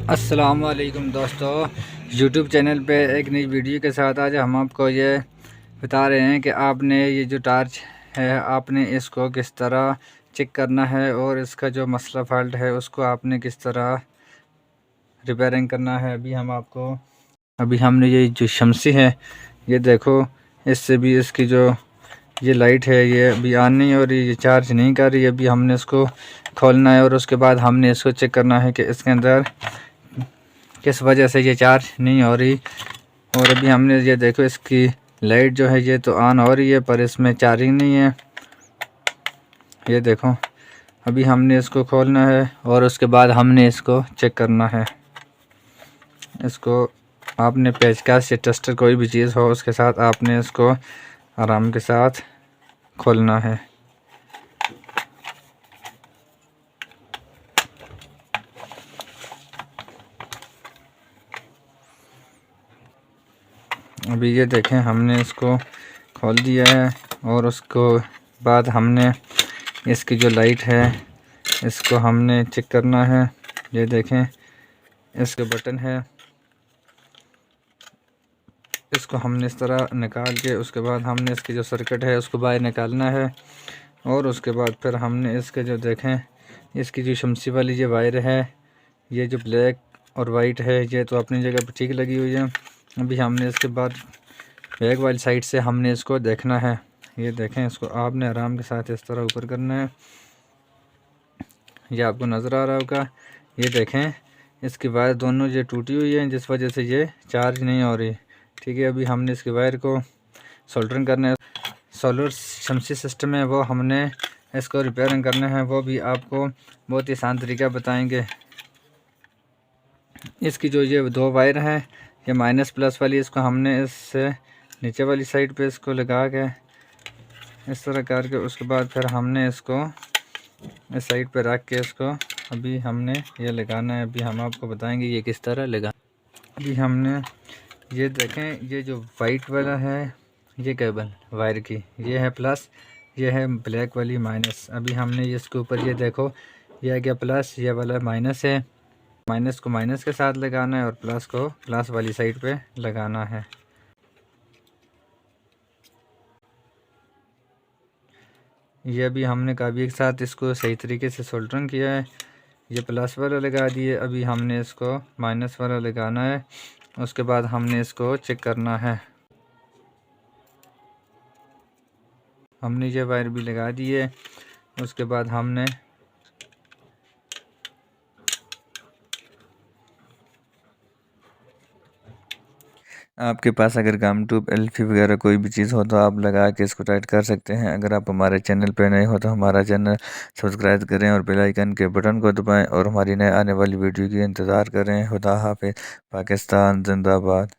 अस्सलाम वालेकुम दोस्तों, यूट्यूब चैनल पे एक नई वीडियो के साथ आज हम आपको ये बता रहे हैं कि आपने ये जो टार्च है आपने इसको किस तरह चेक करना है और इसका जो मसला फॉल्ट है उसको आपने किस तरह रिपेयरिंग करना है। अभी हमने ये जो शमसी है ये देखो, इससे भी इसकी जो ये लाइट है ये अभी ऑन नहीं हो रही, ये चार्ज नहीं कर रही। अभी हमने इसको खोलना है और उसके बाद हमने इसको चेक करना है कि इसके अंदर किस वजह से ये चार्ज नहीं हो रही। और अभी हमने ये देखो, इसकी लाइट जो है ये तो ऑन हो रही है पर इसमें चार्जिंग नहीं है। ये देखो, अभी हमने इसको खोलना है और उसके बाद हमने इसको चेक करना है। इसको आपने पेचकस या टेस्टर कोई भी चीज़ हो उसके साथ आपने इसको आराम के साथ खोलना है। अभी ये देखें, हमने इसको खोल दिया है और उसको बाद हमने इसकी जो लाइट है इसको हमने चेक करना है। ये देखें, इसके बटन है, इसको हमने इस तरह निकाल के उसके बाद हमने इसकी जो सर्किट है उसको बाहर निकालना है। और उसके बाद फिर हमने इसके जो देखें, इसकी जो शमसी वाली ये वायर है, ये जो ब्लैक और वाइट है ये तो अपनी जगह पर ठीक लगी हुई है। अभी हमने इसके बाद बैक वाली साइड से हमने इसको देखना है। ये देखें, इसको आपने आराम के साथ इस तरह ऊपर करना है। ये आपको नज़र आ रहा होगा। ये देखें, इसकी वायर दोनों ये टूटी हुई है जिस वजह से ये चार्ज नहीं हो रही। ठीक है, अभी हमने इसकी वायर को सोल्डरिंग करना है। सोलर शमसी सिस्टम है वो हमने इसको रिपेयरिंग करना है, वो भी आपको बहुत ही आसान तरीका बताएंगे। इसकी जो ये दो वायर हैं ये माइनस प्लस वाली, इसको हमने इससे नीचे वाली साइड पे इसको लगा के इस तरह करके उसके बाद फिर हमने इसको इस साइड पे रख के इसको अभी हमने ये लगाना है। अभी हम आपको बताएंगे ये किस तरह लगा। अभी हमने ये देखें, ये जो वाइट वाला है ये केबल वायर की ये है प्लस, ये है ब्लैक वाली माइनस। अभी हमने इसके ऊपर ये देखो, ये है क्या प्लस, ये वाला माइनस है। माइनस को माइनस के साथ लगाना है और प्लस को प्लस वाली साइड पे लगाना है। ये भी हमने काफ़ी एक साथ इसको सही तरीके से सोल्डरिंग किया है। ये प्लस वाला लगा दिए, अभी हमने इसको माइनस वाला लगाना है। उसके बाद हमने इसको चेक करना है। हमने ये वायर भी लगा दी है। उसके बाद हमने आपके पास अगर गम ट्यूब एल्फी वगैरह कोई भी चीज़ हो तो आप लगा के इसको टाइट कर सकते हैं। अगर आप हमारे चैनल पे नए हो तो हमारा चैनल सब्सक्राइब करें और बेल आइकन के बटन को दबाएं और हमारी नए आने वाली वीडियो की इंतज़ार करें। खुदा हाफिज़। पाकिस्तान जिंदाबाद।